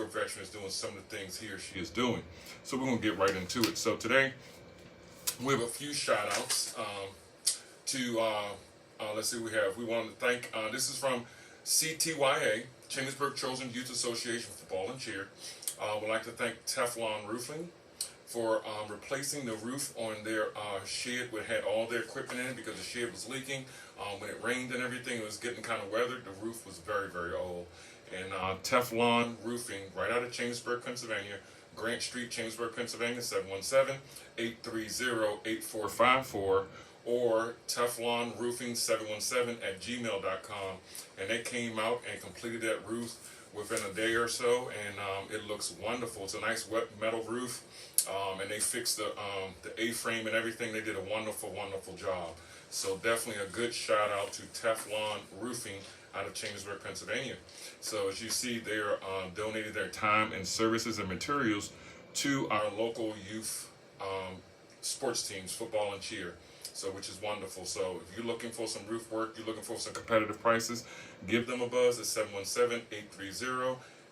War veteran is doing some of the things he or she is doing. So we're going to get right into it. So today we have a few shout outs let's see, we want to thank, this is from CTYA, Chambersburg Chosen Youth Association Football and Cheer. We'd like to thank Teflon Roofing for replacing the roof on their shed. We had all their equipment in it because the shed was leaking. When it rained and everything, it was getting kind of weathered. The roof was very, very old. And Teflon Roofing, right out of Chambersburg, Pennsylvania, Grant Street, Chambersburg, Pennsylvania, 717-830-8454, or Teflon Roofing 717@gmail.com. And they came out and completed that roof within a day or so, and it looks wonderful. It's a nice wet metal roof, and they fixed the A-frame and everything. They did a wonderful, wonderful job. So definitely a good shout out to Teflon Roofing out of Chambersburg, Pennsylvania. So as you see, they're donated their time and services and materials to our local youth sports teams, football and cheer. So, which is wonderful. So if you're looking for some roof work, you're looking for some competitive prices, give them a buzz at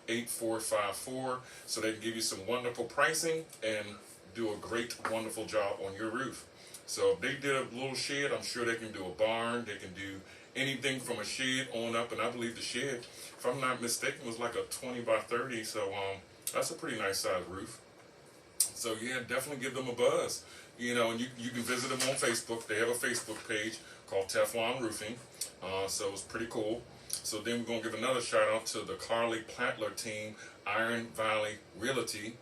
717-830-8454 so they can give you some wonderful pricing and do a great, wonderful job on your roof. So if they did a little shed, I'm sure they can do a barn. They can do anything from a shed on up, and I believe the shed, if I'm not mistaken, was like a 20 by 30. So that's a pretty nice size roof. So yeah, definitely give them a buzz. You know, and you can visit them on Facebook. They have a Facebook page called Teflon Roofing. So it's pretty cool. So then we're going to give another shout out to the Patla team, Iron Valley Realty.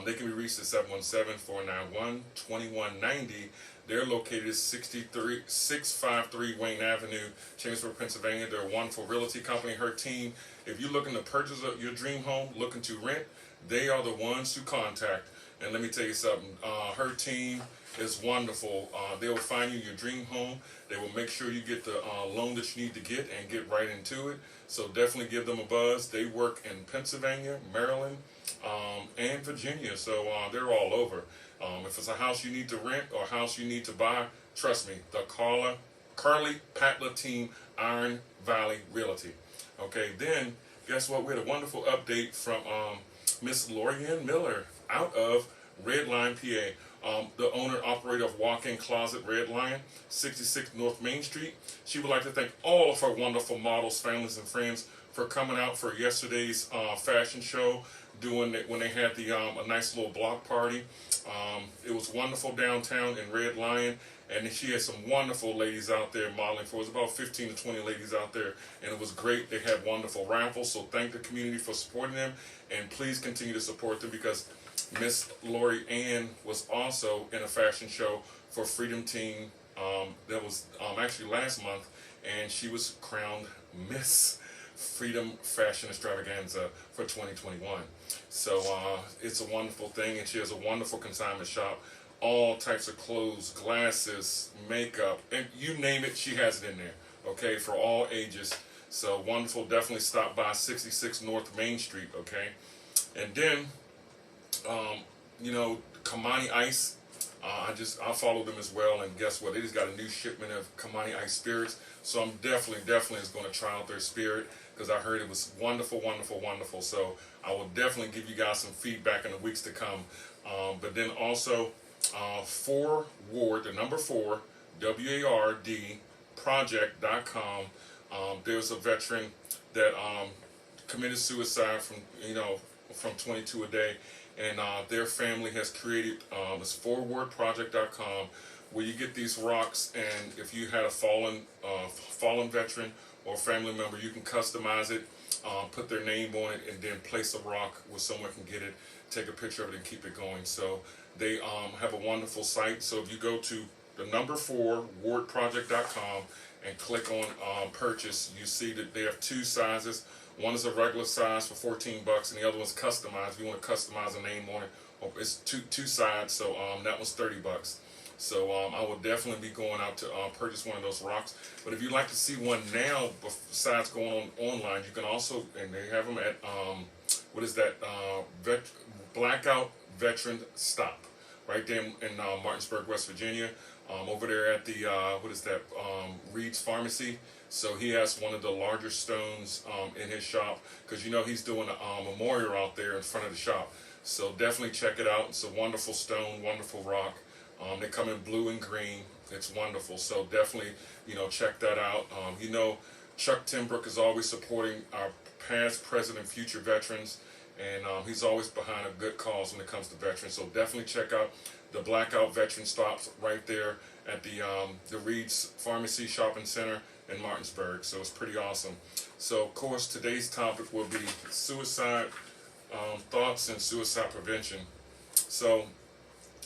They can be reached at 717-491-2190. They're located at 653 Wayne Avenue, Chambersburg, Pennsylvania. They're a wonderful realty company. Her team, if you're looking to purchase your dream home, looking to rent, they are the ones to contact. And let me tell you something, her team is wonderful. They will find you your dream home. They will make sure you get the loan that you need to get and get right into it. So definitely give them a buzz. They work in Pennsylvania, Maryland, and Virginia. So they're all over. If it's a house you need to rent or a house you need to buy, trust me, the Carly Patla team, Iron Valley Realty. Okay, then guess what? We had a wonderful update from Miss Laurie Miller out of Red Lion, PA. The owner operator of Walk-In Closet Red Lion, 66 North Main Street. She would like to thank all of her wonderful models, families, and friends for coming out for yesterday's fashion show, doing it when they had the a nice little block party. It was wonderful downtown in Red Lion, and she had some wonderful ladies out there modeling for. It was about 15 to 20 ladies out there, and it was great. They had wonderful raffles, so thank the community for supporting them, and please continue to support them because Miss Laurie Ann was also in a fashion show for Freedom Team that was actually last month, and she was crowned Miss Freedom Fashion Extravaganza for 2021. So it's a wonderful thing, and she has a wonderful consignment shop. All types of clothes, glasses, makeup, and you name it, she has it in there, okay, for all ages. So wonderful. Definitely stop by 66 North Main Street, okay? And then you know, Kamoni Ice, I follow them as well, and guess what? They just got a new shipment of Kamoni Ice spirits, so I'm definitely is going to try out their spirit because I heard it was wonderful, wonderful, wonderful. So I will definitely give you guys some feedback in the weeks to come. But then also, 4 Ward, the number 4, WARD project.com. There's a veteran that committed suicide from 22 a day. And their family has created this 4wardproject.com where you get these rocks, and if you had a fallen veteran or family member, you can customize it, put their name on it, and then place a rock where someone can get it, take a picture of it, and keep it going. So they have a wonderful site. So if you go to the number 4wardproject.com and click on purchase, you see that they have 2 sizes. One is a regular size for $14, and the other one's customized. If you want to customize a name on it, it's two sides. So that was $30. So I will definitely be going out to purchase one of those rocks. But if you'd like to see one now, besides going online, you can also, and they have them at Blackout Veteran Stop, right there in Martinsburg, West Virginia. over there at the, what is that, Reed's Pharmacy. So he has one of the larger stones in his shop, because you know he's doing a memorial out there in front of the shop. So definitely check it out. It's a wonderful stone, wonderful rock. They come in blue and green. It's wonderful. So definitely, you know, check that out. You know, Chuck Timbrook is always supporting our past, present, and future veterans. And he's always behind a good cause when it comes to veterans. So definitely check out the Blackout Veteran Stops right there at the Reed's Pharmacy Shopping Center in Martinsburg. So it's pretty awesome. So of course today's topic will be suicide thoughts and suicide prevention. So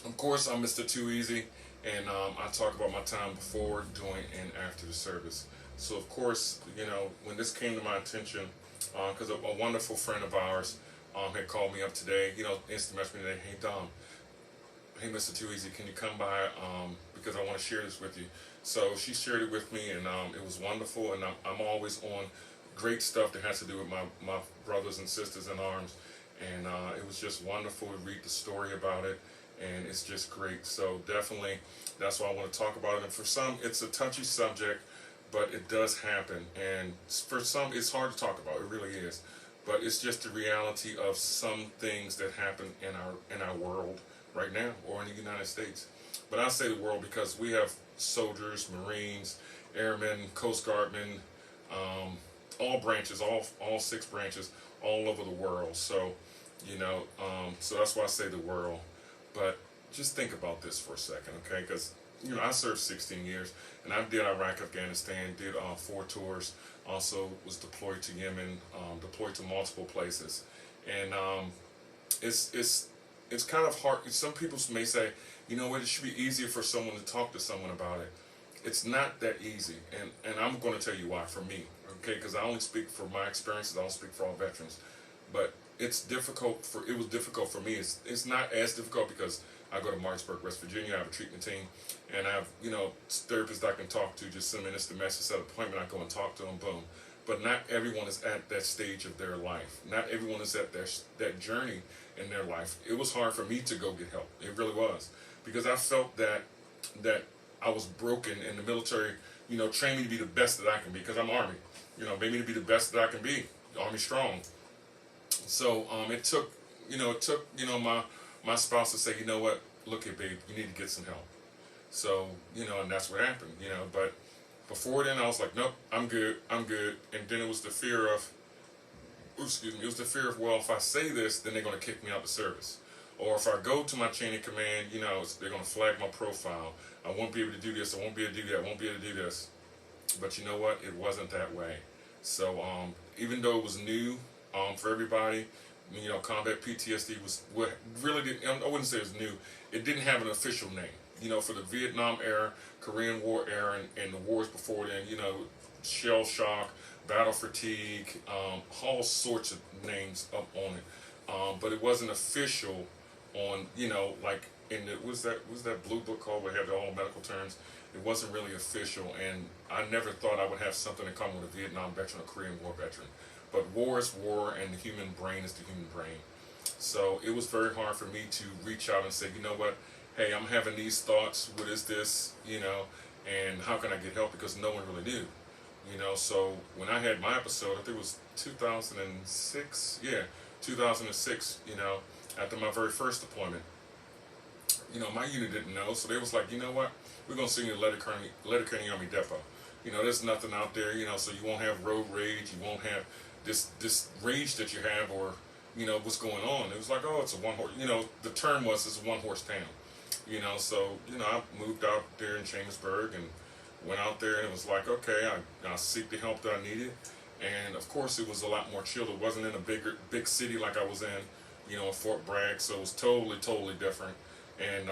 of course I'm Mr. Too Easy, and I talk about my time before, during, and after the service. So of course, you know, when this came to my attention, because a wonderful friend of ours had called me up today, you know, instant messaged me today, hey Dom, hey Mr. Too Easy, can you come by, because I want to share this with you. So she shared it with me, and it was wonderful, and I'm always on great stuff that has to do with my brothers and sisters in arms, and it was just wonderful to read the story about it, and it's just great. So definitely, that's why I want to talk about it. And for some, it's a touchy subject, but it does happen, and for some, it's hard to talk about. It really is. But it's just the reality of some things that happen in our world right now, or in the United States. But I say the world because we have soldiers, Marines, airmen, Coast Guardmen, all branches, all 6 branches, all over the world. So, you know, so that's why I say the world. But just think about this for a second, okay? Because, you know, I served 16 years, and I did Iraq, Afghanistan, did 4 tours. Also was deployed to Yemen, deployed to multiple places, and it's kind of hard. Some people may say, you know what, it should be easier for someone to talk to someone about it. It's not that easy, and I'm going to tell you why. For me, okay, because I only speak for my experiences. I don't speak for all veterans, but it's difficult for. It was difficult for me. It's not as difficult because I go to Martinsburg, West Virginia. I have a treatment team, and I have, you know, therapists I can talk to. Just send me the message, set an appointment. I go and talk to them. Boom. But not everyone is at that stage of their life. Not everyone is at that journey in their life. It was hard for me to go get help. It really was, because I felt that I was broken, in the military, you know, trained me to be the best that I can be, because I'm Army. You know, made me to be the best that I can be. Army strong. So it took my spouse to say, you know what, look here, babe, you need to get some help. So, you know, and that's what happened, you know. But before then, I was like, nope, I'm good. And then it was the fear of, well, if I say this, then they're going to kick me out of the service. Or if I go to my chain of command, you know, they're going to flag my profile. I won't be able to do this. I won't be able to do that. I won't be able to do this. But you know what? It wasn't that way. So even though it was new for everybody, you know, combat PTSD was what really didn't. I wouldn't say it was new. It didn't have an official name. You know, for the Vietnam era, Korean War era, and the wars before then, you know, shell shock, battle fatigue, all sorts of names up on it. But it wasn't official on, you know, like in the was that blue book called where it had all medical terms. It wasn't really official, and I never thought I would have something in common with a Vietnam veteran or Korean War veteran. But war is war, and the human brain is the human brain. So it was very hard for me to reach out and say, you know what, hey, I'm having these thoughts. What is this? You know, and how can I get help? Because no one really knew. You know, so when I had my episode, I think it was 2006. Yeah, 2006. You know, after my very first deployment. You know, my unit didn't know, so they was like, you know what, we're gonna send you to Letterkenny Army Depot. You know, there's nothing out there. You know, so you won't have road rage. You won't have this rage that you have, or you know what's going on. It was like, oh, it's a one horse. You know, the term was it's a 1-horse town. You know, so you know I moved out there in Chambersburg and went out there, and it was like, okay, I seek the help that I needed, and of course it was a lot more chill. It wasn't in a big city like I was in, you know, in Fort Bragg, so it was totally different, and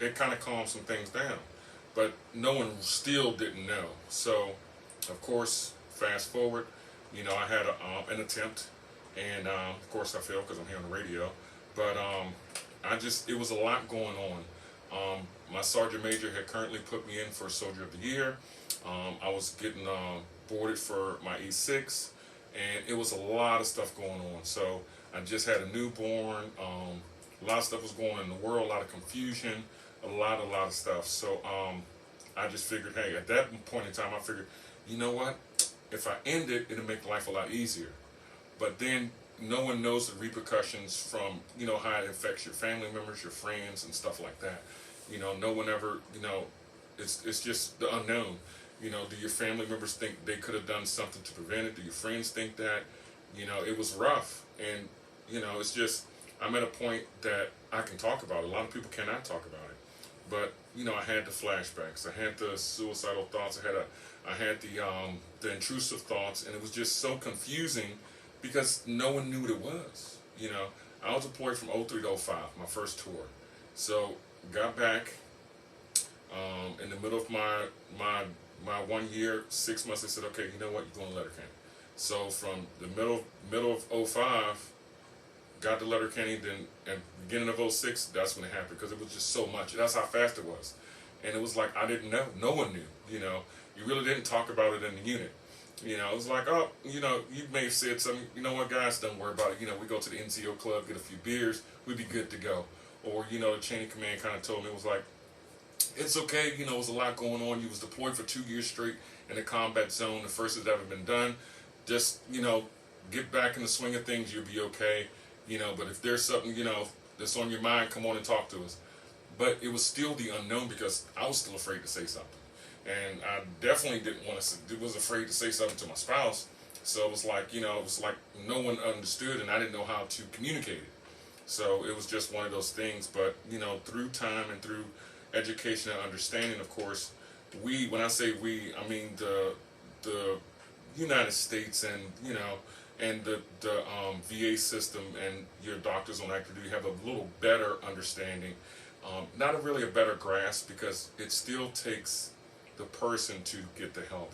it kind of calmed some things down, but no one still didn't know. So of course, fast forward, you know, I had an attempt, and of course I failed because I'm here on the radio, but it was a lot going on. My sergeant major had currently put me in for Soldier of the Year. I was getting boarded for my E6, and it was a lot of stuff going on. So I just had a newborn. A lot of stuff was going on in the world, a lot of confusion, a a lot of stuff. So I just figured, hey, at that point in time, I figured, you know what? If I end it, it'll make life a lot easier. But then no one knows the repercussions from, how it affects your family members, your friends, and stuff like that. No one ever, it's just the unknown. Do your family members think they could have done something to prevent it? Do your friends think that? It was rough. And, it's just, I'm at a point that I can talk about it. A lot of people cannot talk about it. But, I had the flashbacks. I had the suicidal thoughts. I had the intrusive thoughts. And it was just so confusing because no one knew what it was. I was deployed from 03 to 05, my first tour. So, got back in the middle of my 1 year, 6 months. They said, okay, you know what, you're going to Letterkenny. So from the middle of 05, got to Letterkenny. Then at the beginning of 06, that's when it happened because it was just so much. That's how fast it was, and it was like I didn't know. No one knew. You really didn't talk about it in the unit. It was like, oh, you may have said something. You know what, guys, don't worry about it. We go to the NCO club, get a few beers, we'd be good to go. Or the chain of command kind of told me, it was like, it's okay, it was a lot going on. You was deployed for 2 years straight in a combat zone, the first that's ever been done. Just, get back in the swing of things, you'll be okay. But if there's something, that's on your mind, come on and talk to us. But it was still the unknown because I was still afraid to say something. And I definitely was afraid to say something to my spouse. So it was like, no one understood and I didn't know how to communicate it. So it was just one of those things. But, through time and through education and understanding, of course, when I say we, I mean the United States and, and the VA system and your doctors on active duty have a little better understanding. Not really a better grasp because it still takes the person to get the help.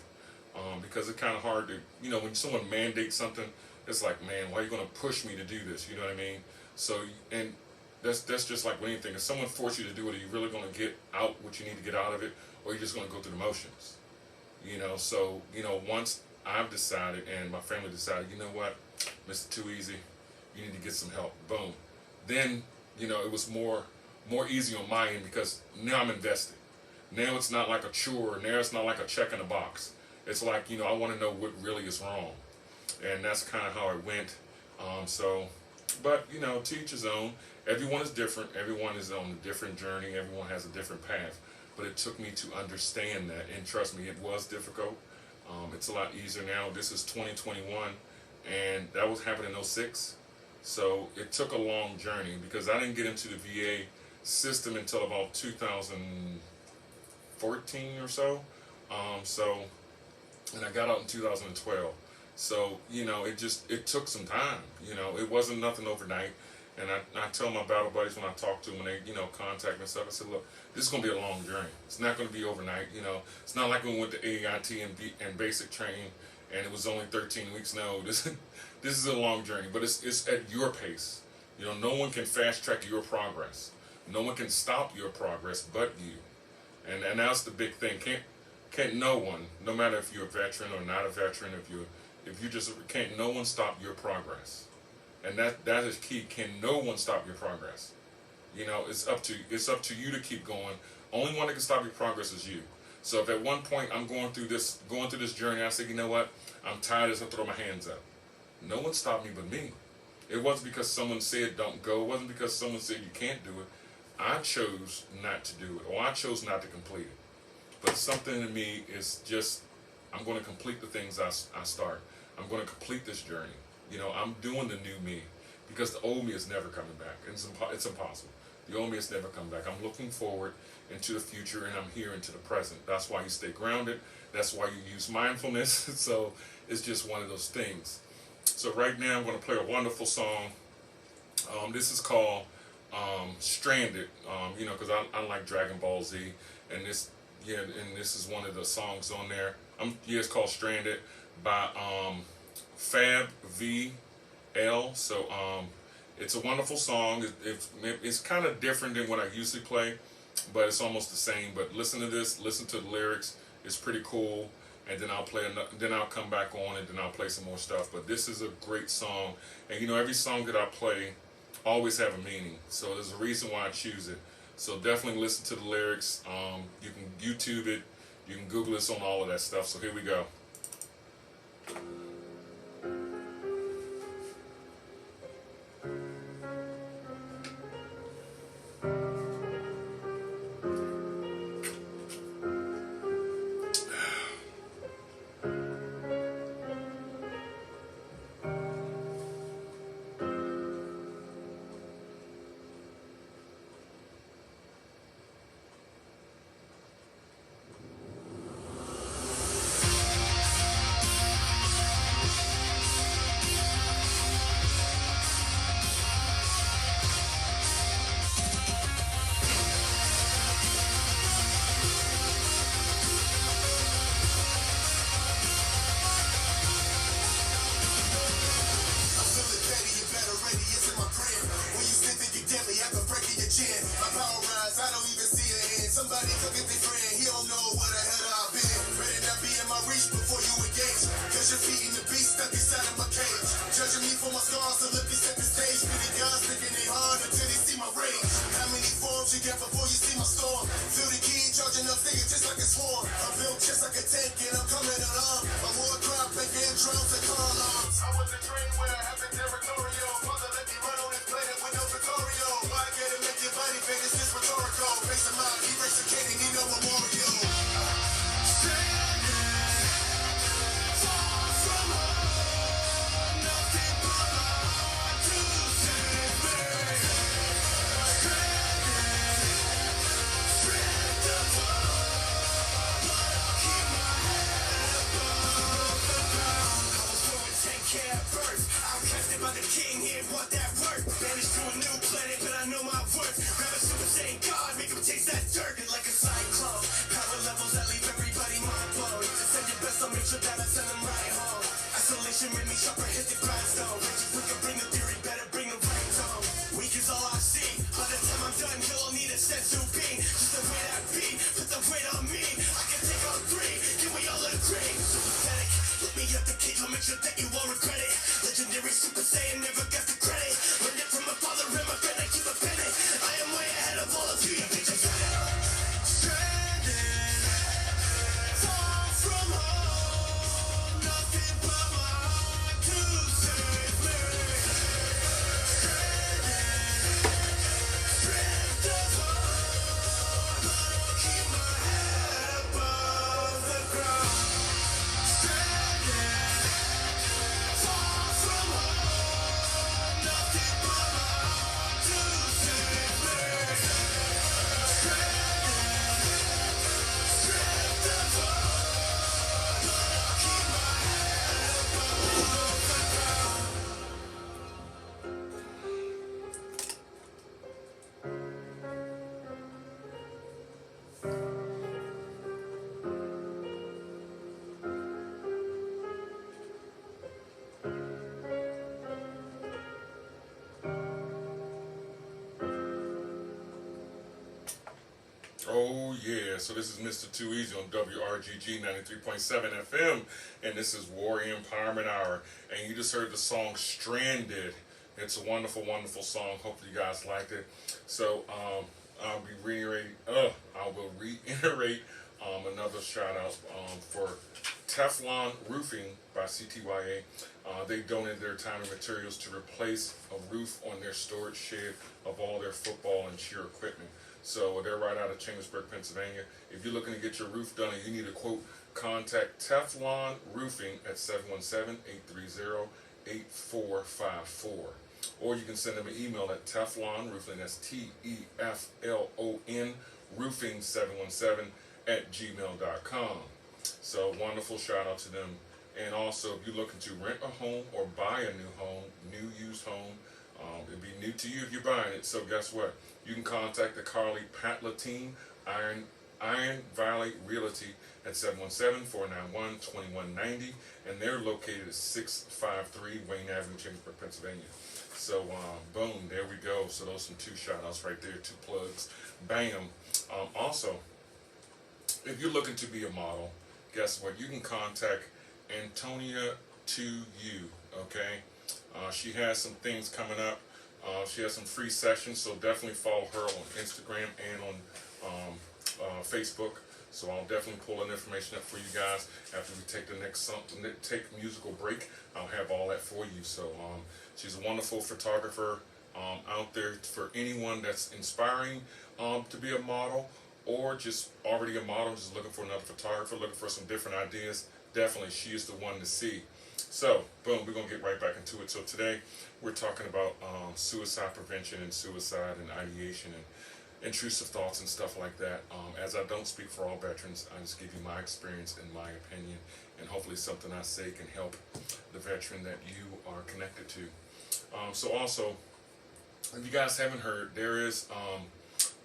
Because it's kind of hard to, when someone mandates something, it's like, man, why are you going to push me to do this? You know what I mean? So, and that's just like with anything. If someone forces you to do it, are you really going to get out what you need to get out of it? Or are you just going to go through the motions? So, once I've decided and my family decided, you know what, Mr. Too Easy, you need to get some help. Boom. Then, it was more easy on my end because now I'm invested. Now it's not like a chore. Now it's not like a check in a box. It's like, I want to know what really is wrong. And that's kind of how it went. But, to each his own. Everyone is different. Everyone is on a different journey. Everyone has a different path. But it took me to understand that. And trust me, it was difficult. It's a lot easier now. This is 2021. And that was happening in 06. So it took a long journey because I didn't get into the VA system until about 2014 or so. And I got out in 2012. So, it took some time. It wasn't nothing overnight. And I tell my battle buddies when I talk to them, when they, contact me and stuff, I said, look, this is going to be a long journey. It's not going to be overnight. It's not like when we went to AIT and basic training and it was only 13 weeks. No, this is a long journey, but it's at your pace. No one can fast track your progress. No one can stop your progress but you. And that's the big thing. Can't no one, no matter if you're a veteran or not a veteran, can't no one stop your progress. And that is key. Can no one stop your progress? It's up to you to keep going. Only one that can stop your progress is you. So if at one point I'm going through this journey, I say, you know what? I'm tired as I throw my hands up. No one stopped me but me. It wasn't because someone said don't go. It wasn't because someone said you can't do it. I chose not to do it, or I chose not to complete it. But something in me is just, I'm going to complete the things I start. I'm going to complete this journey. I'm doing the new me because the old me is never coming back. It's impossible. The old me is never coming back. I'm looking forward into the future and I'm here into the present. That's why you stay grounded. That's why you use mindfulness. So it's just one of those things. So right now I'm going to play a wonderful song. This is called Stranded, because I like Dragon Ball Z, and this is one of the songs on there. It's called Stranded by Fab VL. So it's a wonderful song. It's kind of different than what I usually play, but it's almost the same. But listen to this, listen to the lyrics. It's pretty cool. And then I'll come back on and then I'll play some more stuff. But this is a great song, and every song that I play always have a meaning. So there's a reason why I choose it. So definitely listen to the lyrics. You can YouTube it. You can Google us on all of that stuff. So here we go. Oh yeah, so this is Mr. Too Easy on WRGG 93.7 FM, and this is Warrior Empowerment Hour, and you just heard the song Stranded. It's a wonderful, wonderful song. Hopefully you guys liked it. So I will reiterate another shout out for Teflon Roofing by CTYA. They donated their time and materials to replace a roof on their storage shed of all their football and cheer equipment. So they're right out of Chambersburg, Pennsylvania. If you're looking to get your roof done and you need a quote, contact Teflon Roofing at 717-830-8454. Or you can send them an email at Teflon Roofing, that's Teflon Roofing717 at gmail.com. So wonderful shout out to them. And also, if you're looking to rent a home or buy a new home, new used home, it'd be new to you if you're buying it. So guess what? You can contact the Carly Patla team, Iron Valley Realty at 717-491-2190, and they're located at 653 Wayne Avenue, Chambersburg, Pennsylvania. So boom, there we go. So those are some two shout outs right there, two plugs. Bam. Also, if you're looking to be a model, guess what? You can contact Antonia to you, okay? She has some things coming up. She has some free sessions, so definitely follow her on Instagram and on Facebook. So I'll definitely pull that information up for you guys after we take the next musical break. I'll have all that for you. So she's a wonderful photographer out there for anyone that's inspiring to be a model, or just already a model, just looking for another photographer, looking for some different ideas. Definitely, she is the one to see. So, boom, we're going to get right back into it. So today, we're talking about suicide prevention and suicide and ideation and intrusive thoughts and stuff like that. As I don't speak for all veterans, I just give you my experience and my opinion, and hopefully something I say can help the veteran that you are connected to. So also, if you guys haven't heard, there is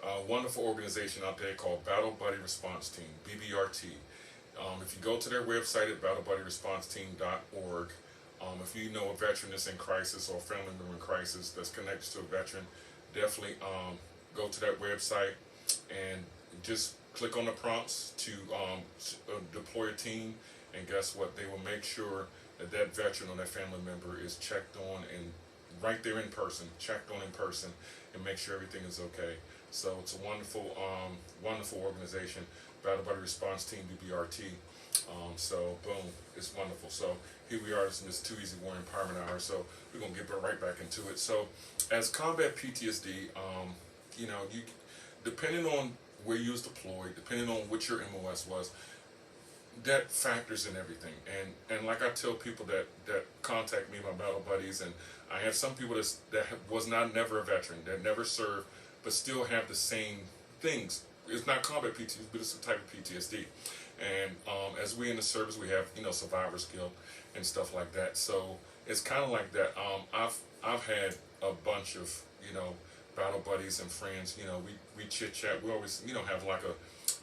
a wonderful organization out there called Battle Buddy Response Team, BBRT. If you go to their website at battlebuddyresponseteam.org, if you know a veteran that's in crisis or a family member in crisis that's connected to a veteran, definitely go to that website and just click on the prompts to deploy a team, and guess what? They will make sure that that veteran or that family member is checked on, and right there in person, checked on in person, and make sure everything is okay. So it's a wonderful, wonderful organization, Battle Buddy Response Team, BBRT. So boom, it's wonderful. So here we are in this Too Easy War Empowerment Hour. So we're gonna get right back into it. So as combat PTSD, you know, you depending on where you was deployed, depending on what your MOS was, that factors in everything. And like I tell people that contact me, my battle buddies, and I have some people that was never a veteran, that never served, but still have the same things. It's not combat PTSD, but it's a type of PTSD. And as we in the service, we have, you know, survivor's guilt and stuff like that. So it's kind of like that. I've had a bunch of, you know, battle buddies and friends. You know, we chit chat. We always, you know, have like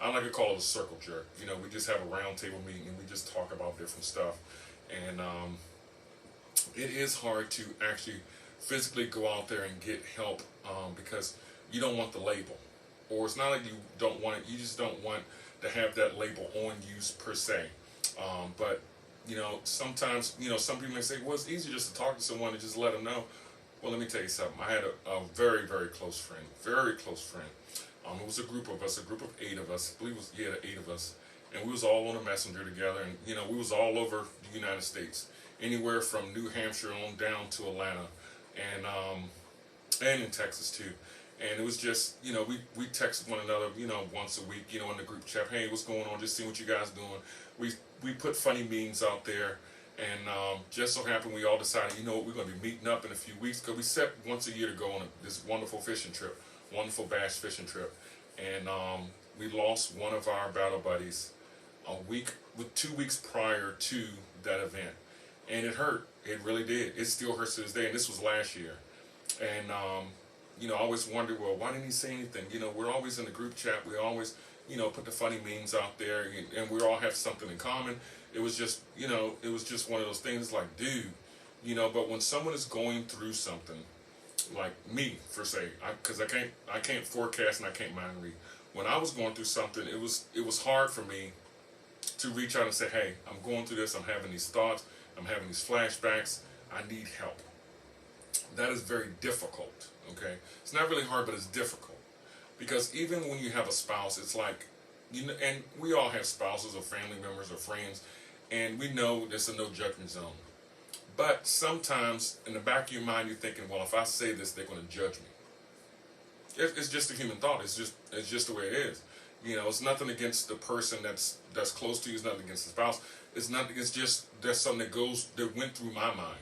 I like to call it a circle jerk. You know, we just have a round table meeting and we just talk about different stuff. And it is hard to actually physically go out there and get help because you don't want the label. Or it's not like you don't want it, you just don't want to have that label on you per se. But, you know, sometimes, you know, some people may say, well, it's easier just to talk to someone and just let them know. Well, let me tell you something. I had a very, very close friend, it was a group of us, a group of 8 of us. I believe it was, yeah, 8 of us. And we was all on a messenger together. And, you know, we was all over the United States, anywhere from New Hampshire on down to Atlanta, and in Texas too. And it was just, you know, we texted one another, you know, once a week, you know, in the group chat. Hey, what's going on? Just seeing what you guys doing. We put funny memes out there, and just so happened we all decided, you know what, we're going to be meeting up in a few weeks, because we set once a year to go on this wonderful fishing trip, wonderful bass fishing trip. And we lost one of our battle buddies 2 weeks prior to that event, and it hurt. It really did. It still hurts to this day. And this was last year, and you know, I always wonder, well, why didn't he say anything? You know, we're always in the group chat. We always, you know, put the funny memes out there, and we all have something in common. It was just, you know, it was just one of those things like, dude, you know, but when someone is going through something, like me, per se, because I can't forecast and I can't mind read. When I was going through something, it was hard for me to reach out and say, hey, I'm going through this, I'm having these thoughts, I'm having these flashbacks, I need help. That is very difficult, okay? It's not really hard, but it's difficult. Because even when you have a spouse, it's like, you know, and we all have spouses or family members or friends, and we know there's a no judgment zone. But sometimes in the back of your mind, you're thinking, well, if I say this, they're going to judge me. It's just a human thought. It's just the way it is. You know, it's nothing against the person that's close to you. It's nothing against the spouse. It's just there's something that went through my mind.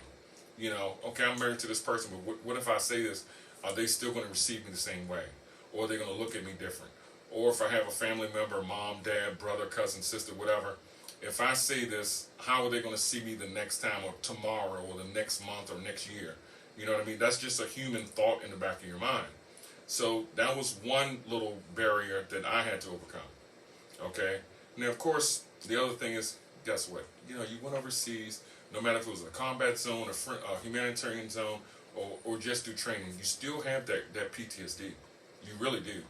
You know, okay, I'm married to this person, but what if I say this? Are they still going to receive me the same way? Or are they going to look at me different? Or if I have a family member, mom, dad, brother, cousin, sister, whatever, if I say this, how are they going to see me the next time, or tomorrow, or the next month, or next year? You know what I mean? That's just a human thought in the back of your mind. So that was one little barrier that I had to overcome. Okay? Now, of course, the other thing is, guess what? You know, you went overseas, no matter if it was a combat zone, a humanitarian zone, or just through training, you still have that PTSD. You really do.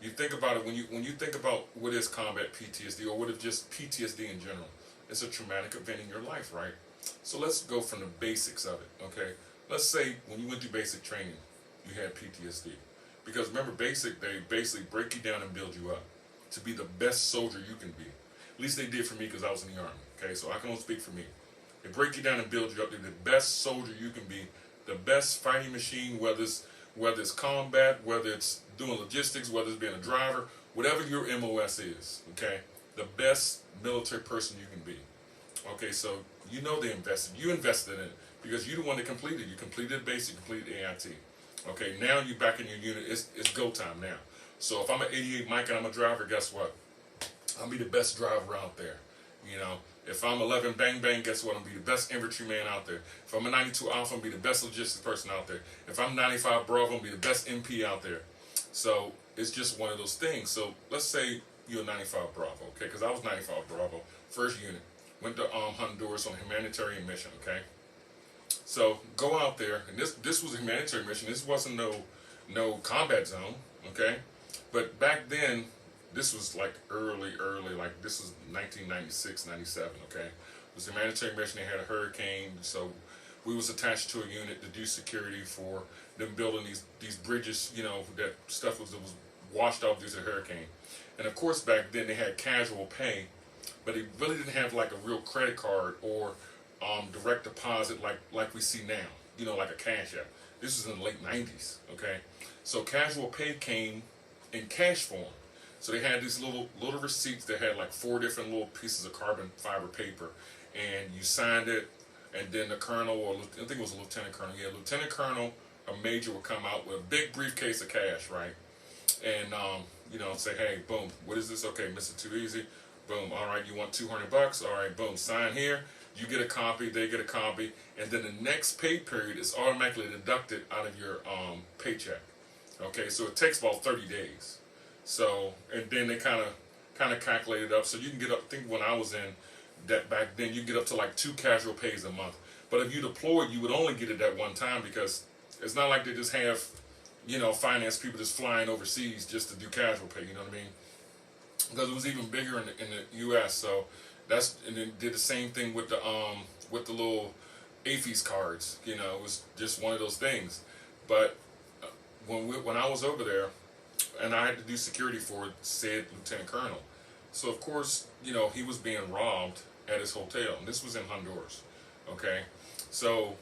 You think about it, when you think about what is combat PTSD, or what is just PTSD in general, it's a traumatic event in your life, right? So let's go from the basics of it, okay? Let's say when you went through basic training, you had PTSD. Because remember, they basically break you down and build you up to be the best soldier you can be. At least they did for me because I was in the Army. Okay, so I can only speak for me. They break you down and build you up to be the best soldier you can be, the best fighting machine, whether it's combat, whether it's doing logistics, whether it's being a driver, whatever your MOS is. Okay, the best military person you can be. Okay, so you know they invested. You invested in it because you're the one that completed. You completed basic, completed AIT. Okay, now you back in your unit. It's go time now. So if I'm an 88 Mike and I'm a driver, guess what? I'll be the best driver out there. You know, if I'm 11 Bang Bang, guess what? I'll be the best infantryman out there. If I'm a 92 Alpha, I'll be the best logistics person out there. If I'm 95 Bravo, I'll be the best MP out there. So it's just one of those things. So let's say you're 95 Bravo, okay? Because I was 95 Bravo, first unit. Went to Honduras on a humanitarian mission, okay? So go out there, and this was a humanitarian mission. This wasn't no combat zone, okay? But back then, this was like early, like this was 1996, 97, okay? It was a humanitarian mission. They had a hurricane, so we was attached to a unit to do security for them building these bridges, you know, that stuff was washed out due to the hurricane. And of course, back then they had casual pay, but they really didn't have like a real credit card or direct deposit like we see now, you know, like a cash app. This was in the late 90s, okay? So casual pay came in cash form. So they had these little receipts that had like 4 different little pieces of carbon fiber paper, and you signed it, and then the colonel, or I think it was a lieutenant colonel, yeah, lieutenant colonel, a major would come out with a big briefcase of cash, right? And you know, say, hey, boom, what is this? Okay, Mr. Too Easy. Boom, all right, you want $200? All right, boom, sign here. You get a copy, they get a copy, and then the next pay period is automatically deducted out of your paycheck. Okay, so it takes about 30 days. So, and then they kind of calculate it up. So you can get up, I think when I was in that back then, you get up to like 2 casual pays a month. But if you deployed, you would only get it at one time, because it's not like they just have, you know, finance people just flying overseas just to do casual pay, you know what I mean? Because it was even bigger in the U.S. So and then did the same thing with the little AFIS cards. You know, it was just one of those things. But when I was over there, and I had to do security for said lieutenant colonel, so of course, you know, he was being robbed at his hotel, and this was in Honduras. Okay, so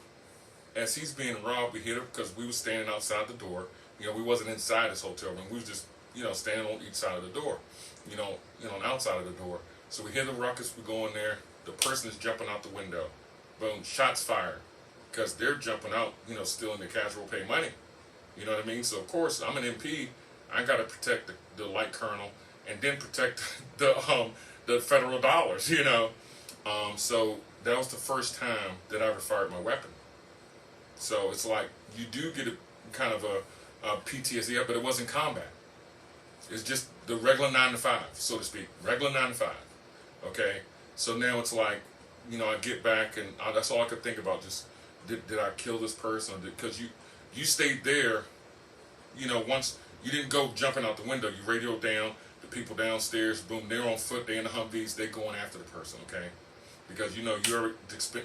as he's being robbed, we hit him because we was standing outside the door. You know, we wasn't inside his hotel room. We was just, you know, standing on each side of the door. You know, on the outside of the door. So we hear the ruckus, we go in there, the person is jumping out the window. Boom, shots fired. Because they're jumping out, you know, stealing the casual pay money. You know what I mean? So of course, I'm an MP, I gotta protect the light colonel, and then protect the federal dollars, you know. So that was the first time that I ever fired my weapon. So it's like, you do get a kind of a PTSD, but it wasn't combat. It's just the regular 9 to 5, so to speak. Regular 9 to 5. Okay? So now it's like, you know, I get back, and that's all I could think about. Just, did I kill this person? Because you stayed there, you know, once you didn't go jumping out the window. You radioed down, the people downstairs, boom, they're on foot, they're in the Humvees, they're going after the person, okay? Because, you know, you already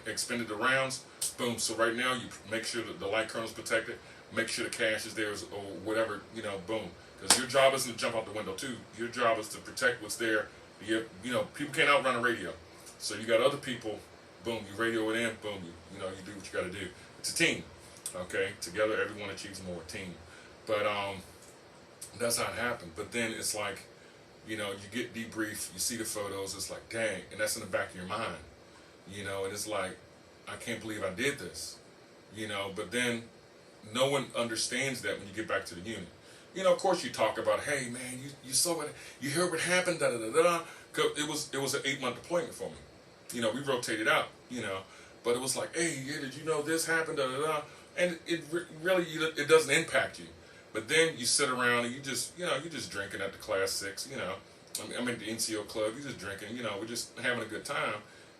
expended the rounds, boom. So right now, you make sure that the light colonel's protected, make sure the cash is there, or whatever, you know, boom. Because your job isn't to jump out the window too. Your job is to protect what's there. You know, people can't outrun a radio. So you got other people, boom, you radio it in, boom, you know, you do what you got to do. It's a team, okay? Together, everyone achieves more, team. But that's how it happened. But then it's like, you know, you get debriefed, you see the photos, it's like, dang, and that's in the back of your mind, you know, and it's like, I can't believe I did this, you know. But then no one understands that when you get back to the unit. You know, of course you talk about, hey man, you saw what, you heard what happened, da da da da. It was an 8-month deployment for me. You know, we rotated out, you know, but it was like, hey, yeah, did you know this happened, da da da. And it really, it doesn't impact you. But then you sit around and you just, you know, you're just drinking at the Class 6, you know. I'm at the NCO club, you're just drinking, you know, we're just having a good time.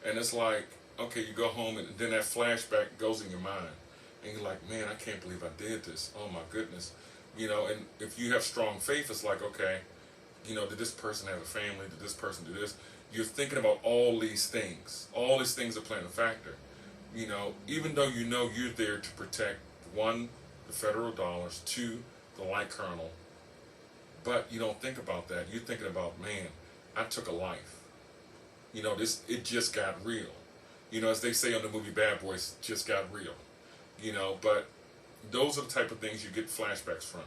And it's like, okay, you go home and then that flashback goes in your mind. And you're like, man, I can't believe I did this. Oh my goodness. You know, and if you have strong faith, it's like, okay, you know, did this person have a family? Did this person do this? You're thinking about all these things. All these things are playing a factor. You know, even though you know you're there to protect, one, the federal dollars to the light colonel. But you don't think about that. You're thinking about, man, I took a life. You know, it just got real. You know, as they say on the movie Bad Boys, just got real. You know, but those are the type of things you get flashbacks from.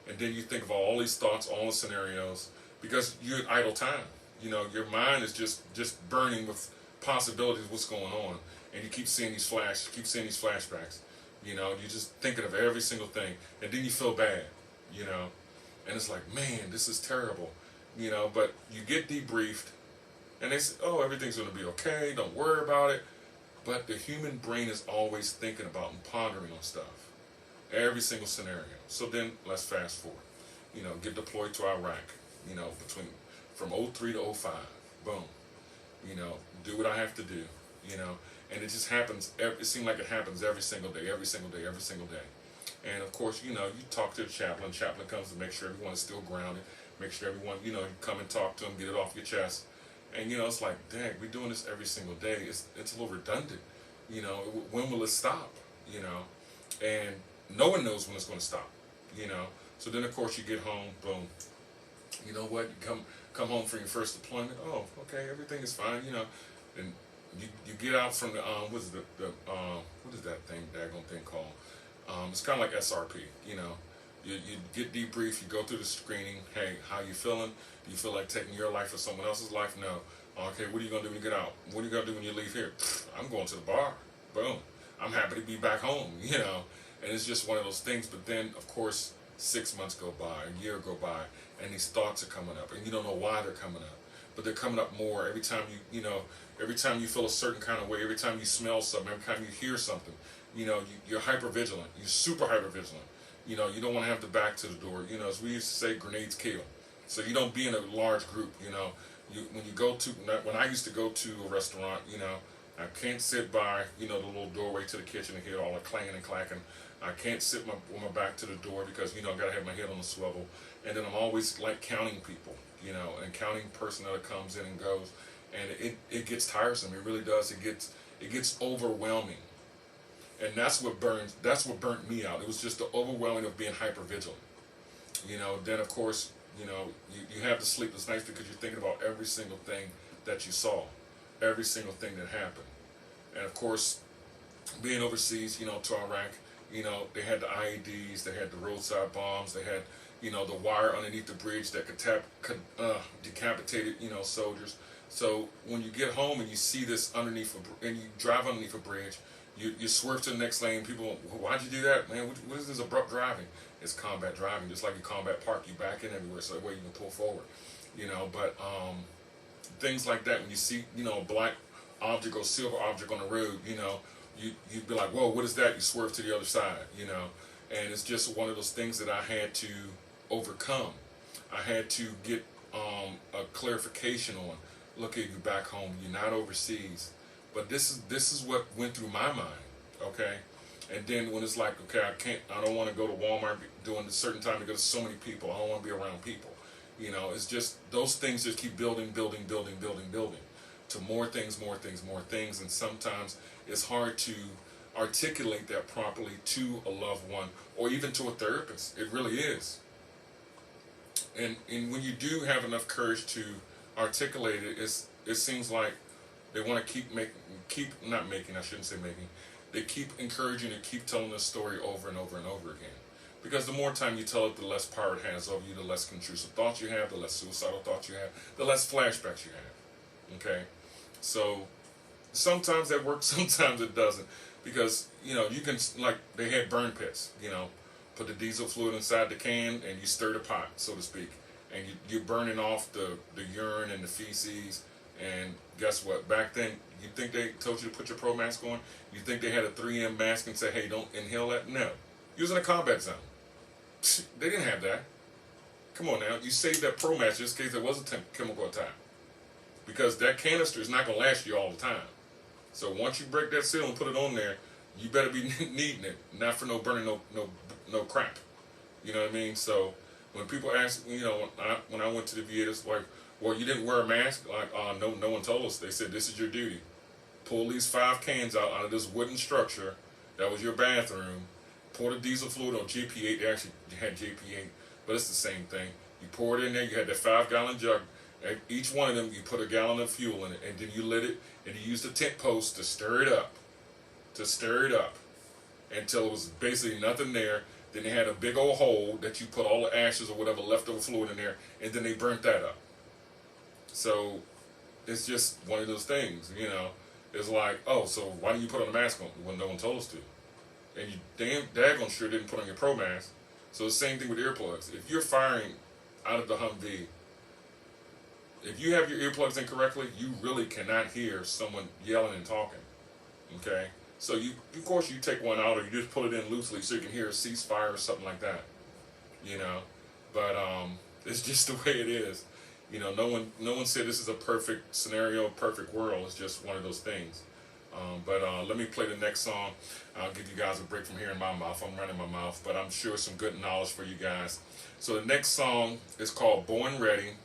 And then you think of all these thoughts, all the scenarios, because you're at idle time. You know, your mind is just burning with possibilities of what's going on. And you keep seeing these flashbacks. You know, you're just thinking of every single thing. And then you feel bad, you know. And it's like, man, this is terrible. You know, but you get debriefed. And they say, oh, everything's going to be okay. Don't worry about it. But the human brain is always thinking about and pondering on stuff. Every single scenario. So then, let's fast forward. You know, get deployed to Iraq. You know, from 03 to 05. Boom. You know, do what I have to do. You know, and it just happens. It seems like it happens every single day. And of course, you know, you talk to the chaplain. Chaplain comes to make sure everyone is still grounded. Make sure everyone, you know, you come and talk to them, get it off your chest. And, you know, it's like, dang, we're doing this every single day. It's a little redundant. You know, when will it stop? You know, and no one knows when it's going to stop. You know, so then, of course, you get home, boom. You know what? You come home from your first deployment. Oh, okay, everything is fine. You know, and you get out from the what is that daggone thing called? It's kind of like SRP. You know, you get debriefed. You go through the screening. Hey, how you feeling? Do you feel like taking your life or someone else's life? No. Okay, what are you gonna do when you get out? What are you gonna do when you leave here? I'm going to the bar. Boom. I'm happy to be back home. You know, and it's just one of those things. But then, of course, 6 months go by, a year go by, and these thoughts are coming up, and you don't know why they're coming up, but they're coming up more every time every time you feel a certain kind of way, every time you smell something, every time you hear something, you know, you're hyper vigilant, you're super hyper vigilant. You know, you don't want to have the back to the door. You know, as we used to say, grenades kill. So you don't be in a large group. You know, when I used to go to a restaurant, you know, I can't sit by, you know, the little doorway to the kitchen and hear all the clanging and clacking. I can't sit with my back to the door because, you know, I got to have my head on the swivel. And then I'm always like counting people, you know, and counting personnel that comes in and goes. And it gets tiresome. It really does. It gets overwhelming. And that's what burnt me out. It was just the overwhelming of being hyper vigilant. You know, then of course, you know, you have the sleepless nights because you're thinking about every single thing that you saw, every single thing that happened. And of course, being overseas, you know, to Iraq, you know, they had the IEDs, they had the roadside bombs, they had, you know, the wire underneath the bridge that could decapitate, you know, soldiers. So when you get home and you see this and you drive underneath a bridge, you swerve to the next lane. People, why'd you do that, man? What is this abrupt driving? It's combat driving, just like you combat park. You back in everywhere, so that way you can pull forward. You know, but things like that. When you see, you know, a black object or silver object on the road, you know, you'd be like, whoa, what is that? You swerve to the other side, you know. And it's just one of those things that I had to overcome. I had to get a clarification on. Look at you back home. You're not overseas. But this is what went through my mind, okay? And then when it's like, okay, I don't want to go to Walmart during a certain time because there's so many people. I don't want to be around people. You know, it's just those things just keep building to more things. And sometimes it's hard to articulate that properly to a loved one or even to a therapist. It really is. And when you do have enough courage to articulate it, it seems like they want to they keep encouraging and keep telling the story over and over and over again. Because the more time you tell it, the less power it has over you, the less intrusive thoughts you have, the less suicidal thoughts you have, the less flashbacks you have. Okay? So sometimes that works, sometimes it doesn't. Because, you know, you can, like, they had burn pits, you know, put the diesel fluid inside the can and you stir the pot, so to speak. And you're burning off the urine and the feces. And guess what? Back then, you think they told you to put your pro mask on? You think they had a 3M mask and said, hey, don't inhale that? No. You was in a combat zone. They didn't have that. Come on now. You saved that pro mask just in case there was a chemical attack. Because that canister is not going to last you all the time. So once you break that seal and put it on there, you better be needing it. Not for no burning no crap. You know what I mean? So when people ask, you know, when I went to the VA, it's like, well, you didn't wear a mask? Like, no one told us. They said, this is your duty. Pull these 5 cans out of this wooden structure that was your bathroom. pour the diesel fluid or GP8. They actually had GP8, but it's the same thing. You pour it in there. You had that 5-gallon jug. At each one of them, you put a gallon of fuel in it, and then you lit it, and you used the tent post to stir it up, until it was basically nothing there. Then they had a big old hole that you put all the ashes or whatever leftover fluid in there, and then they burnt that up. So it's just one of those things, you know. It's like, oh, so why didn't you put on a mask on when no one told us to? And you daggone sure didn't put on your pro mask. So the same thing with earplugs. If you're firing out of the Humvee, if you have your earplugs in correctly, you really cannot hear someone yelling and talking. Okay? So you, of course, you take one out or you just pull it in loosely so you can hear a ceasefire or something like that. You know? But it's just the way it is. You know, no one said this is a perfect scenario, perfect world. It's just one of those things. But let me play the next song. I'll give you guys a break from hearing my mouth. I'm running my mouth, but I'm sure some good knowledge for you guys. So the next song is called Born Ready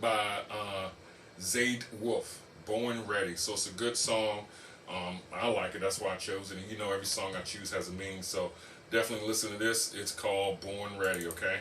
by Zayd Wolf. Born Ready. So it's a good song. I like it. That's why I chose it. And you know, every song I choose has a meaning. So definitely listen to this. It's called Born Ready, okay?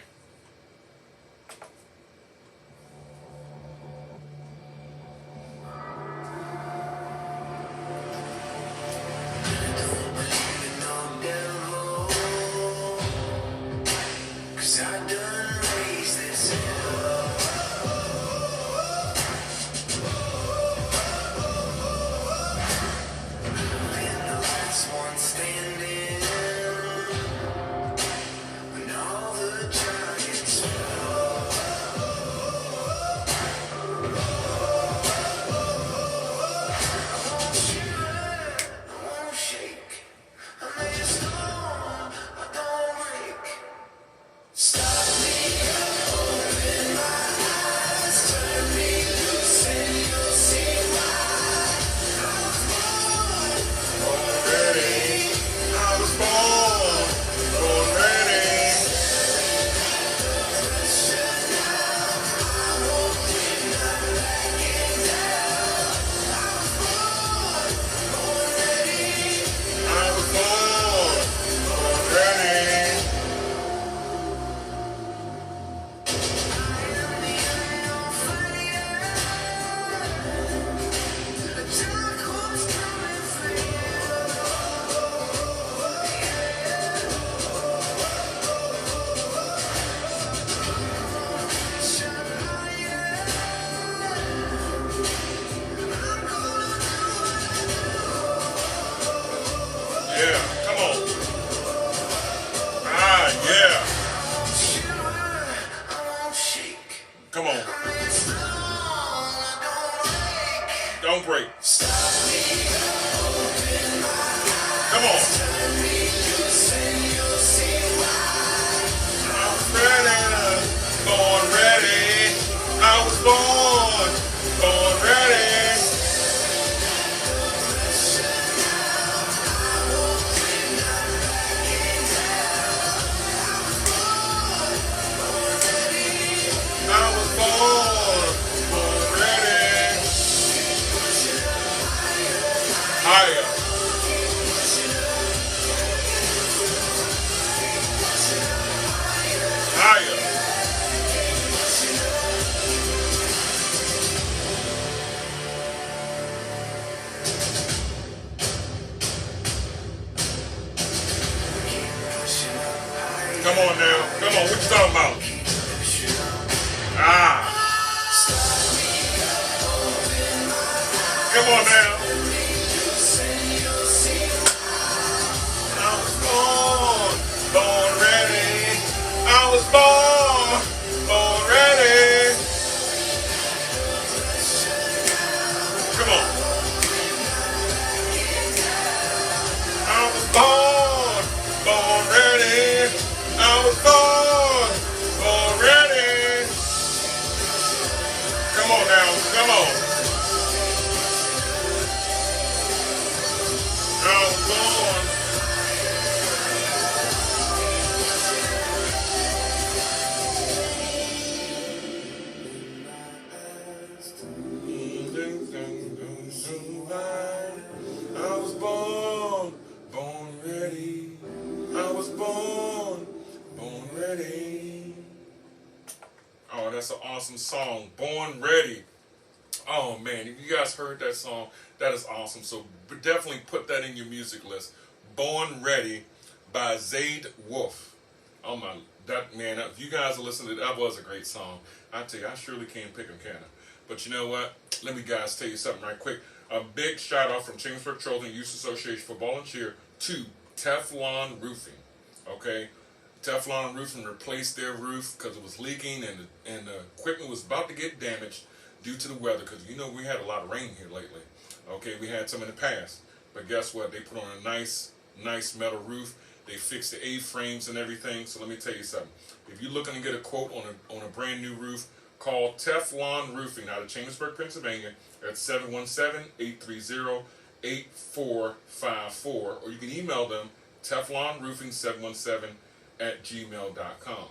Come on now. Come on. What you talking about? Come on now. I was born ready. I was born ready. Come on. I was born ready. I was born ready. Come on now, come on. Ready. Oh, that's an awesome song. Born Ready. Oh man, if you guys heard that song, that is awesome. So definitely put that in your music list. Born Ready by Zayd Wolf. Oh my, that man, if you guys are listening to that, was a great song. I tell you, I surely can't pick them, can I? But you know what? Let me guys tell you something right quick. A big shout out from Chambersburg Children Youth Association for volunteer to Teflon Roofing. Okay, Teflon Roofing replaced their roof because it was leaking and the equipment was about to get damaged due to the weather. Because you know we had a lot of rain here lately. Okay, we had some in the past, but guess what? They put on a nice metal roof. They fixed the A-frames and everything. So let me tell you something. If you're looking to get a quote on a brand new roof, call Teflon Roofing out of Chambersburg, Pennsylvania at 717-830-8454, or you can email them teflonroofing717@gmail.com.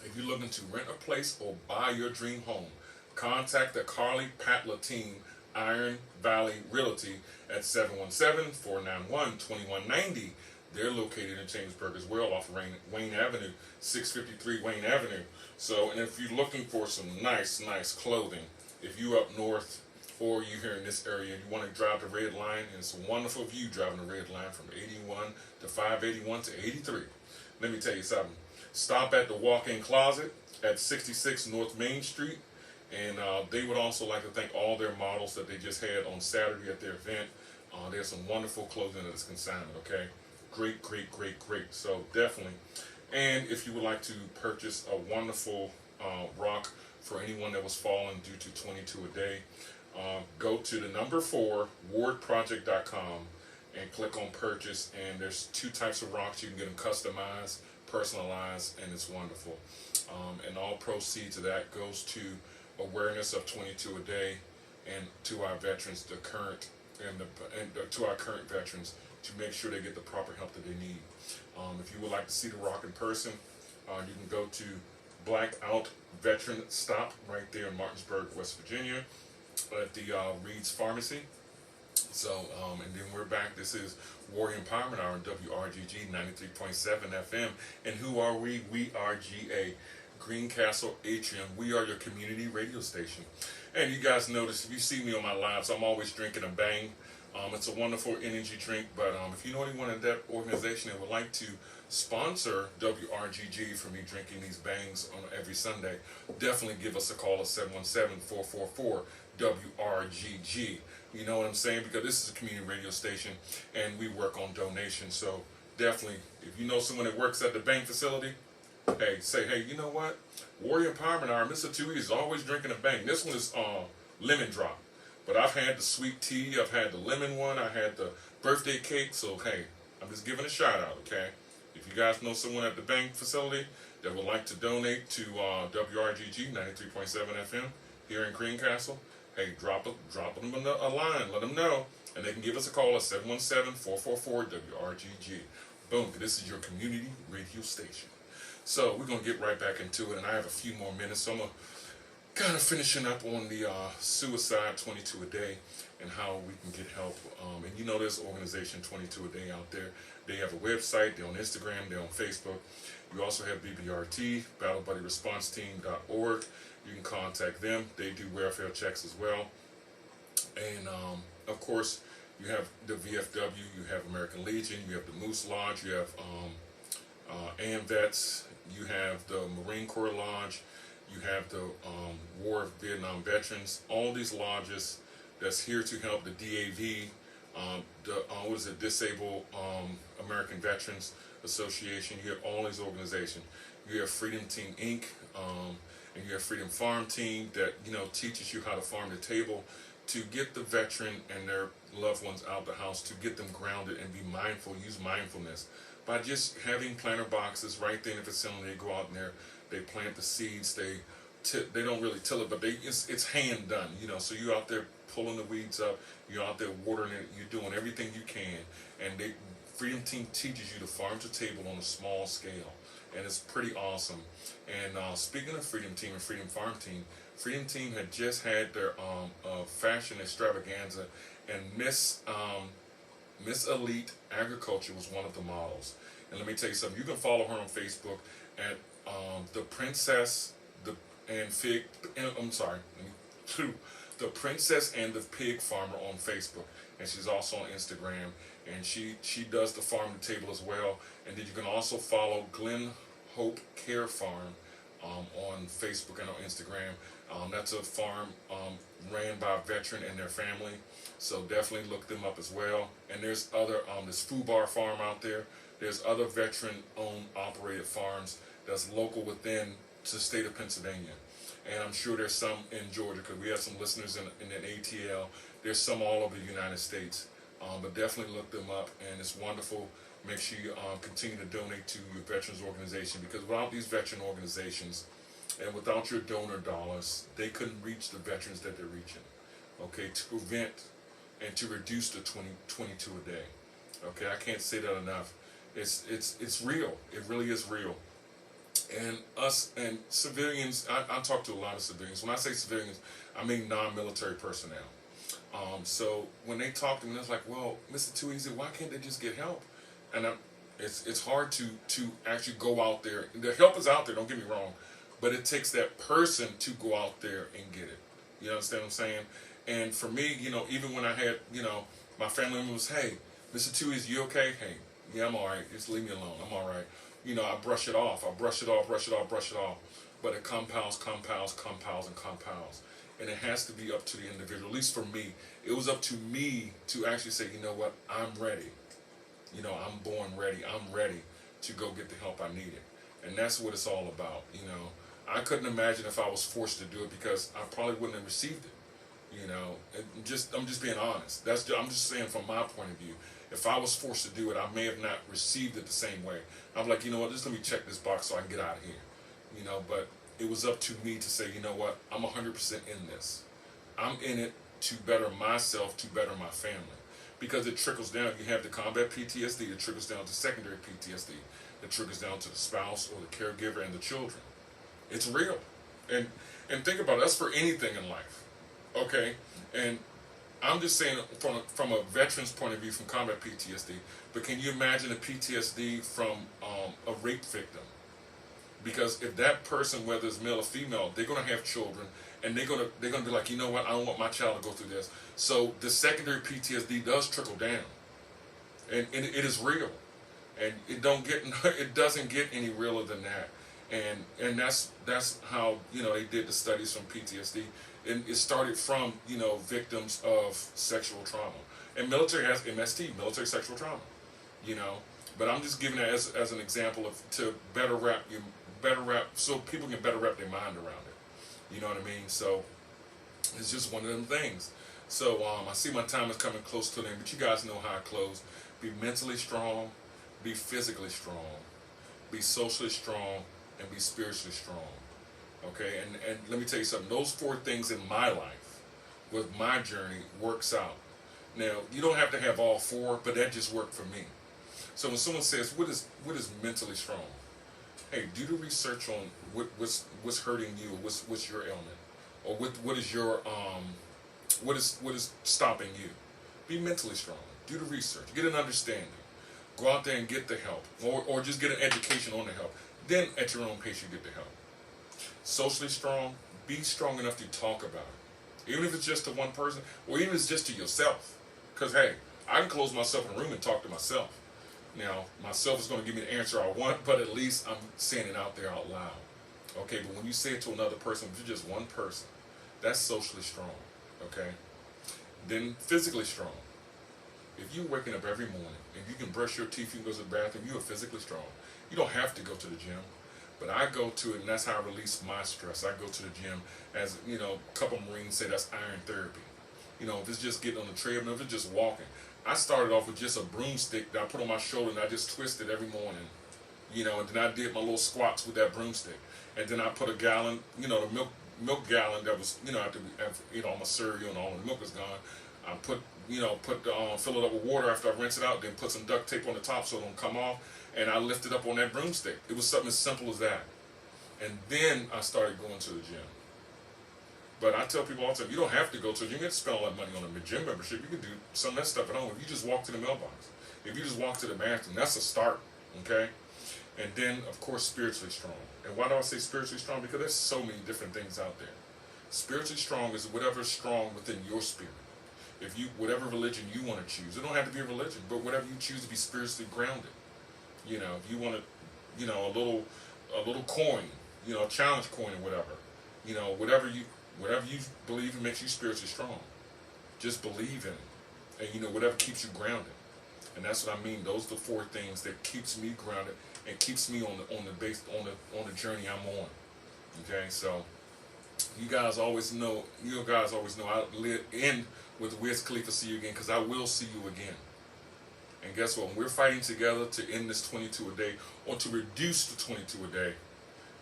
If you're looking to rent a place or buy your dream home, contact the Carly Patla team, Iron Valley Realty, at 717-491-2190. They're located in Chambersburg as well, off of Wayne Avenue, 653 Wayne Avenue. So, and if you're looking for some nice clothing, if you up north or you here in this area, you want to drive the red line, and it's a wonderful view driving the red line from 81 to 581 to 83. Let me tell you something. Stop at the Walk-In Closet at 66 North Main Street, and they would also like to thank all their models that they just had on Saturday at their event. There's some wonderful clothing that is consignment, okay? Great. So definitely. And if you would like to purchase a wonderful rock for anyone that was falling due to 22 a day, go to the number 4 wardproject.com and click on purchase. And there's 2 types of rocks. You can get them customized, personalized, and it's wonderful. And all proceeds of that goes to awareness of 22 a day and to our veterans, the current and to our current veterans, to make sure they get the proper help that they need. If you would like to see the rock in person, you can go to Blackout Veteran Stop right there in Martinsburg, West Virginia, at the Reed's Pharmacy. So, and then we're back. This is Warrior Empowerment Hour on WRGG 93.7 FM. And who are we? We are GA, Greencastle Atrium. We are your community radio station. And you guys notice, if you see me on my lives, I'm always drinking a Bang. It's a wonderful energy drink, but if you know anyone in that organization that would like to sponsor WRGG for me drinking these Bangs on every Sunday, definitely give us a call at 717-444-WRGG. You know what I'm saying? Because this is a community radio station, and we work on donations. So definitely, if you know someone that works at the Bang facility, hey, say, hey, you know what? Warrior Empowerment Hour, Mr. Tui is always drinking a Bang. This one is lemon drop. But I've had the sweet tea, I've had the lemon one, I had the birthday cake, so hey, I'm just giving a shout out, okay? If you guys know someone at the Bank facility that would like to donate to WRGG 93.7 FM here in Greencastle, hey, drop them a line, let them know, and they can give us a call at 717-444-WRGG. Boom, this is your community radio station. So we're going to get right back into it, and I have a few more minutes, so I'm going to kind of finishing up on the suicide 22 a day and how we can get help. And you know, there's organization 22 a day out there. They have a website, they're on Instagram, they're on Facebook. You also have BBRT, BattleBuddyResponseTeam.org. You can contact them. They do welfare checks as well. And of course, you have the VFW, you have American Legion, you have the Moose Lodge, you have AMVETS, you have the Marine Corps Lodge, you have the War of Vietnam Veterans, all these lodges that's here to help the DAV, Disabled American Veterans Association. You have all these organizations. You have Freedom Team Inc., and you have Freedom Farm Team that, you know, teaches you how to farm the table to get the veteran and their loved ones out the house, to get them grounded and be mindful, use mindfulness. By just having planter boxes right there in the facility, they go out in there, they plant the seeds, they don't really till it, but it's hand done, you know. So you're out there pulling the weeds up, you're out there watering it, you're doing everything you can, and Freedom Team teaches you to farm to table on a small scale, and it's pretty awesome. And speaking of Freedom Team and Freedom Farm Team, Freedom Team had just had their fashion extravaganza, and Miss Elite Agriculture was one of the models. And let me tell you something, you can follow her on Facebook at the Princess and Fig. I'm sorry, the Princess and the Pig Farmer on Facebook, and she's also on Instagram. And she does the farm to table as well. And then you can also follow Glen Hope Care Farm on Facebook and on Instagram. That's a farm ran by a veteran and their family. So definitely look them up as well. And there's other, there's Food Bar Farm out there. There's other veteran-owned, operated farms that's local within the state of Pennsylvania. And I'm sure there's some in Georgia because we have some listeners in an ATL. There's some all over the United States. But definitely look them up, and it's wonderful. Make sure you continue to donate to your veterans organization, because without these veteran organizations and without your donor dollars, they couldn't reach the veterans that they're reaching. Okay, to prevent and to reduce the 22 a day. Okay, I can't say that enough. It's real. It really is real. And us and civilians, I talk to a lot of civilians. When I say civilians, I mean non-military personnel. So when they talk to me, it's like, well, Mr. Too Easy, why can't they just get help? And it's hard to actually go out there. The help is out there, don't get me wrong, but it takes that person to go out there and get it. You understand what I'm saying? And for me, even when I had, my family members, hey, Mr. Too Easy, you okay? Hey, yeah, I'm all right. Just leave me alone. I'm all right. I brush it off. I brush it off. But it compounds. And it has to be up to the individual. At least for me, it was up to me to actually say, you know what, I'm ready. I'm born ready. I'm ready to go get the help I needed. And that's what it's all about. I couldn't imagine if I was forced to do it, because I probably wouldn't have received it. I'm just being honest. I'm just saying from my point of view. If I was forced to do it, I may have not received it the same way. I'm like, you know what, just let me check this box so I can get out of here. But it was up to me to say, you know what, I'm 100% in this. I'm in it to better myself, to better my family. Because it trickles down. You have the combat PTSD, it trickles down to secondary PTSD. It trickles down to the spouse or the caregiver and the children. It's real. And think about it, that's for anything in life. Okay? And I'm just saying from a veteran's point of view, from combat PTSD, but can you imagine a PTSD from a rape victim? Because if that person, whether it's male or female, they're going to have children, and they're going to be like, you know what, I don't want my child to go through this. So the secondary PTSD does trickle down, and it is real, and it doesn't get any realer than that. And that's how they did the studies from PTSD, and it started from victims of sexual trauma, and military has MST, military sexual trauma, But I'm just giving that as an example to better wrap so people can better wrap their mind around it. You know what I mean? So it's just one of them things. So I see my time is coming close to an end, but you guys know how I close. Be mentally strong, be physically strong, be socially strong, and be spiritually strong. Okay, and let me tell you something. Those 4 things in my life, with my journey, works out. Now, you don't have to have all 4, but that just worked for me. So when someone says, what is mentally strong? Hey, do the research on what's hurting you, or what's your ailment, or what is stopping you. Be mentally strong. Do the research. Get an understanding. Go out there and get the help, or just get an education on the help. Then at your own pace you get the help. Socially strong. Be strong enough to talk about it, even if it's just to one person, or even if it's just to yourself. Because hey, I can close myself in a room and talk to myself. Now, myself is going to give me the answer I want, but at least I'm saying it out there out loud. Okay, but when you say it to another person, if you're just one person, that's socially strong. Okay? Then physically strong. If you're waking up every morning and you can brush your teeth, you can go to the bathroom, you are physically strong. You don't have to go to the gym. But I go to it, and that's how I release my stress. I go to the gym, as a couple Marines say, that's iron therapy. If it's just getting on the treadmill, if it's just walking. I started off with just a broomstick that I put on my shoulder, and I just twisted every morning, and then I did my little squats with that broomstick, and then I put a gallon, the milk gallon that was, after all my cereal and all the milk was gone. I fill it up with water after I rinse it out, then put some duct tape on the top so it don't come off, and I lifted up on that broomstick. It was something as simple as that, and then I started going to the gym. But I tell people all the time, you don't have to go to it. You don't have to spend all that money on a gym membership. You can do some of that stuff at home. If you just walk to the mailbox, if you just walk to the bathroom, that's a start, okay? And then, of course, spiritually strong. And why do I say spiritually strong? Because there's so many different things out there. Spiritually strong is whatever's strong within your spirit. If you, whatever religion you want to choose, it don't have to be a religion, but whatever you choose to be spiritually grounded. You know, if you want to, you know, a little coin, you know, a challenge coin or whatever. You know, whatever you believe in makes you spiritually strong. Just believe in it, and you know, whatever keeps you grounded. And that's what I mean. Those are the four things that keeps me grounded and keeps me on the journey I'm on. Okay, so you guys always know I live in with Wiz Khalifa. See you again, because I will see you again. And guess what? When we're fighting together to end this 22 a day, or to reduce the 22 a day,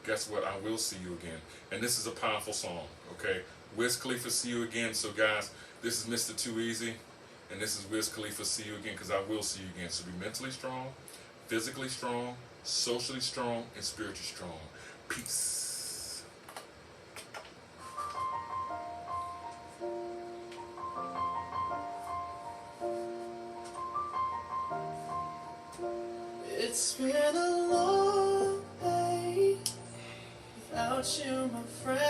guess what? I will see you again. And this is a powerful song. Okay, Wiz Khalifa, see you again. So guys, this is Mr. Too Easy. And this is Wiz Khalifa, see you again, because I will see you again. So be mentally strong, physically strong, socially strong, and spiritually strong. Peace. It's been a long day without you, my friend.